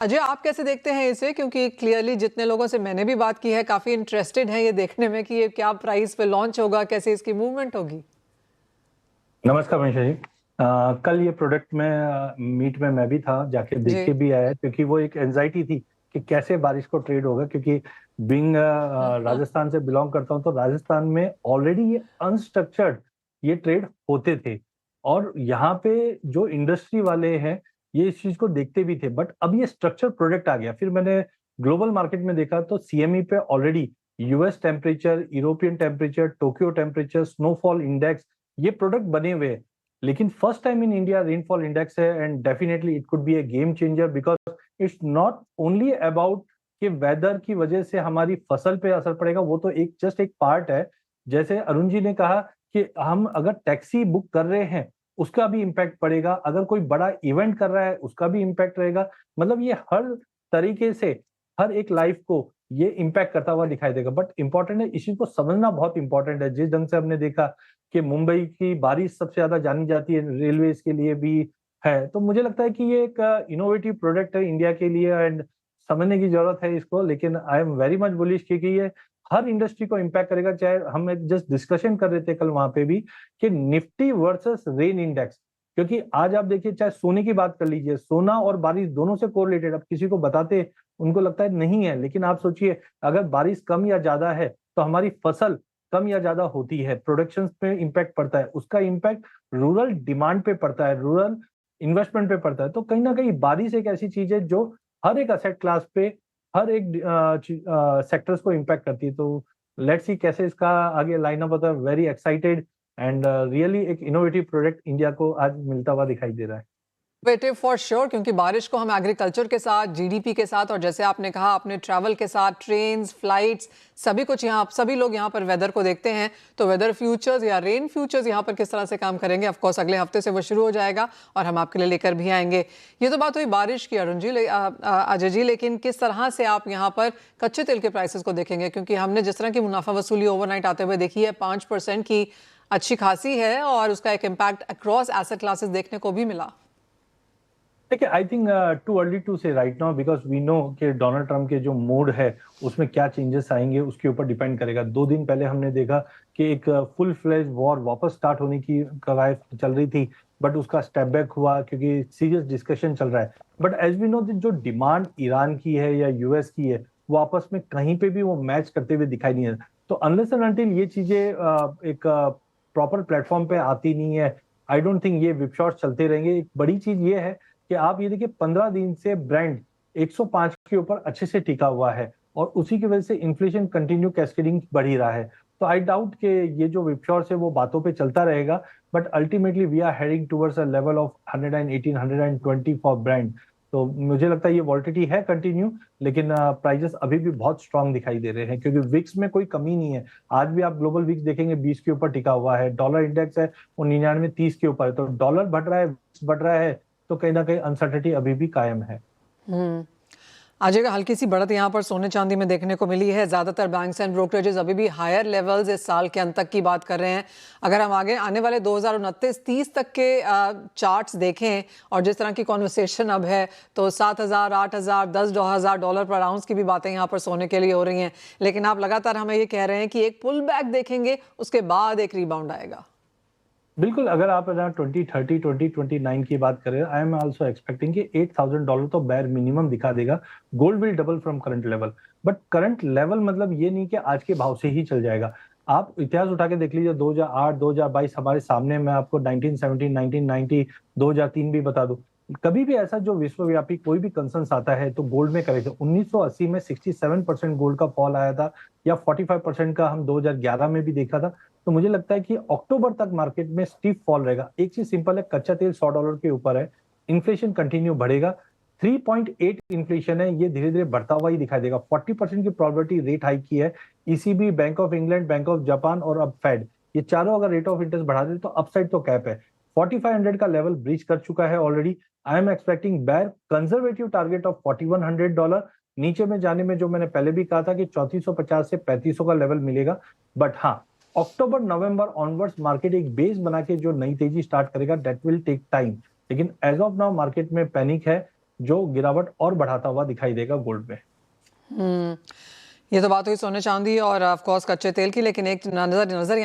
अजय, आप कैसे देखते हैं इसे? क्योंकि क्लियरली जितने लोगों से मैंने भी बात की है काफी इंटरेस्टेड हैं ये देखने में कि ये क्या प्राइस पे लॉन्च होगा, कैसे इसकी मूवमेंट होगी। नमस्कार मनीषा जी। कल ये प्रोडक्ट में मीट में मैं भी था, जाके देख के जी। भी आया, क्योंकि वो एक एंजाइटी थी कि कैसे बारिश को ट्रेड होगा। क्योंकि बिंग राजस्थान से बिलोंग करता हूँ, तो राजस्थान में ऑलरेडी ये अनस्ट्रक्चर्ड ये ट्रेड होते थे, और यहाँ पे जो इंडस्ट्री वाले हैं ये इस चीज को देखते भी थे। बट अब ये स्ट्रक्चर प्रोडक्ट आ गया। फिर मैंने ग्लोबल मार्केट में देखा तो सीएमई पे already US temperature, European temperature, Tokyo temperature, snowfall index, ये प्रोडक्ट बने हुए हैं। लेकिन first time in India rainfall index है, and definitely it could be a game changer, because it's not only about कि वेदर की वजह से हमारी फसल पे असर पड़ेगा, वो तो एक जस्ट एक पार्ट है। जैसे अरुण जी ने कहा कि हम अगर टैक्सी बुक कर रहे हैं उसका भी इम्पैक्ट पड़ेगा, अगर कोई बड़ा इवेंट कर रहा है उसका भी इम्पैक्ट रहेगा। मतलब ये हर तरीके से हर एक लाइफ को ये इम्पैक्ट करता हुआ दिखाई देगा। बट इंपॉर्टेंट है, इस चीज को समझना बहुत इंपॉर्टेंट है। जिस ढंग से हमने देखा कि मुंबई की बारिश सबसे ज्यादा जानी जाती है, रेलवे के लिए भी है, तो मुझे लगता है कि ये एक इनोवेटिव प्रोडक्ट है इंडिया के लिए, एंड समझने की जरूरत है इसको। लेकिन I am very much bullish, क्योंकि ये हर इंडस्ट्री को इम्पैक्ट करेगा। चाहे हम एक जस्ट डिस्कशन कर रहे थे कल वहां पे भी कि निफ्टी वर्सेस रेन इंडेक्स, क्योंकि आज आप देखिए, चाहे सोने की बात कर लीजिए, सोना और बारिश दोनों से कोरिलेटेड। अब किसी को बताते उनको लगता है नहीं है, लेकिन आप सोचिए अगर बारिश कम या ज्यादा है तो हमारी फसल कम या ज्यादा होती है, प्रोडक्शन पे इम्पैक्ट पड़ता है, उसका इम्पैक्ट रूरल डिमांड पे पड़ता है, रूरल इन्वेस्टमेंट पे पड़ता है। तो कहीं ना कहीं बारिश एक ऐसी चीज है जो हर एक असेट क्लास पे, हर एक सेक्टर्स को इम्पैक्ट करती है। तो लेट्स सी कैसे इसका आगे लाइनअप होता है। वेरी एक्साइटेड, एंड रियली एक इनोवेटिव प्रोडक्ट इंडिया को आज मिलता हुआ दिखाई दे रहा है। इनोवेटिव फॉर श्योर, क्योंकि बारिश को हम एग्रीकल्चर के साथ, जीडीपी के साथ, और जैसे आपने कहा अपने ट्रैवल के साथ, ट्रेन्स, फ्लाइट्स, सभी कुछ यहाँ, सभी लोग यहाँ पर वेदर को देखते हैं। तो वेदर फ्यूचर्स या रेन फ्यूचर्स यहाँ पर किस तरह से काम करेंगे, ऑफ कोर्स अगले हफ्ते से वो शुरू हो जाएगा और हम आपके लिए लेकर भी आएंगे। ये तो बात हुई बारिश की अरुण जी, अजय जी, लेकिन किस तरह से आप यहाँ पर कच्चे तेल के प्राइसेस को देखेंगे? क्योंकि हमने जिस तरह की मुनाफा वसूली ओवरनाइट आते हुए देखी है, 5% की अच्छी खासी है, और उसका एक इम्पैक्ट अक्रॉस एसेट क्लासेस देखने को भी मिला। देखिए, I think too early to say right now, because we know कि डोनाल्ड ट्रंप के जो मूड है उसमें क्या चेंजेस आएंगे उसके ऊपर डिपेंड करेगा। 2 दिन पहले हमने देखा कि एक फुल फ्लेज वॉर वापस स्टार्ट होने की कवायद चल रही थी, बट उसका स्टेप बैक हुआ क्योंकि सीरियस डिस्कशन चल रहा है। बट एज वी नो, जो डिमांड ईरान की है या यूएस की है, वो आपस में कहीं पे भी वो मैच करते हुए दिखाई नहीं है। तो अनलेस एंड अनटिल ये चीजें एक प्रॉपर प्लेटफॉर्म पे आती नहीं है, आई डोंट थिंक ये विपशॉट चलते रहेंगे। एक बड़ी चीज ये है कि आप ये देखिए 15 दिन से ब्रांड 105 के ऊपर अच्छे से टिका हुआ है, और उसी की वजह से इन्फ्लेशन कंटिन्यू कैस्केडिंग बढ़ ही रहा है। तो आई डाउट कि ये जो विपशॉर्स है वो बातों पे चलता रहेगा, but ultimately we are heading towards a level of 118 120 for brand. तो मुझे लगता है ये वॉलिटिलिटी है कंटिन्यू, लेकिन प्राइजेस अभी भी बहुत स्ट्रांग दिखाई दे रहे हैं, क्योंकि विक्स में कोई कमी नहीं है। आज भी आप ग्लोबल विक्स देखेंगे 20 के ऊपर टिका हुआ है, डॉलर इंडेक्स है वो 99 30 के ऊपर है। तो डॉलर बढ़ रहा है, विक्स बढ़ रहा है, तो कहीं ना कहीं अनसर्टेनिटी अभी भी कायम है। अजय, हल्की सी बढ़त यहाँ पर सोने चांदी में देखने को मिली है। ज्यादातर बैंक्स एंड ब्रोकरेजेस अभी भी हायर लेवल्स इस साल के अंत तक की बात कर रहे हैं। अगर हम आगे आने वाले 2029-30 तक के चार्ट्स देखें और जिस तरह की कॉन्वर्सेशन अब है, तो 7,000, 8,000, 10,000 डॉलर पर आउंस की भी बातें यहाँ पर सोने के लिए हो रही हैं। लेकिन आप लगातार हमें ये कह रहे हैं कि एक पुल बैक देखेंगे, उसके बाद एक रिबाउंड आएगा। बिल्कुल, अगर आप 2030 2029 की बात करें, आई एम आल्सो एक्सपेक्टिंग कि $8,000 तो बैर मिनिमम दिखा देगा। Gold will double from current level, but current level मतलब ये नहीं कि आज के भाव से ही चल जाएगा। आप इतिहास उठा के देख लीजिए, 2008 2022 हमारे सामने, मैं आपको 1917 1990 2003 भी बता दूं। कभी भी ऐसा जो विश्वव्यापी कोई भी कंसर्न्स आता है तो गोल्ड में करे थे। 1980 में 67% गोल्ड का फॉल आया था, या 45% का हम 2011 में भी देखा था। तो मुझे लगता है कि अक्टूबर तक मार्केट में स्टीप फॉल रहेगा। एक चीज सिंपल है, कच्चा तेल $100 के ऊपर है, इन्फ्लेशन कंटिन्यू बढ़ेगा, 3.8 इन्फ्लेशन है, ये धीरे धीरे बढ़ता हुआ ही दिखाई देगा। 40% की प्रोबेबिलिटी रेट हाइक की है ECB, bank of England, bank of Japan और अब फेड, ये चारों अगर रेट ऑफ इंटरेस्ट बढ़ा दे तो अपसाइड तो कैप है। 4500 का लेवल ब्रीच कर चुका है ऑलरेडी। आई एम एक्सपेक्टिंग बैर कंजर्वेटिव टारगेट ऑफ $4,100। नीचे में जाने में जो मैंने पहले भी कहा था कि 3450 से 3500 का लेवल मिलेगा। बट हाँ, अक्टूबर नवंबर ऑनवर्ड्स मार्केट एक बेस बना के जो नई तेजी स्टार्ट करेगा, दैट विल टेक टाइम। लेकिन एज ऑफ नाउ मार्केट में पैनिक है, जो गिरावट और बढ़ाता हुआ दिखाई देगा गोल्ड में। ये तो बात हुई सोने चांदी और ऑफ कोर्स कच्चे तेल की, लेकिन एक नजर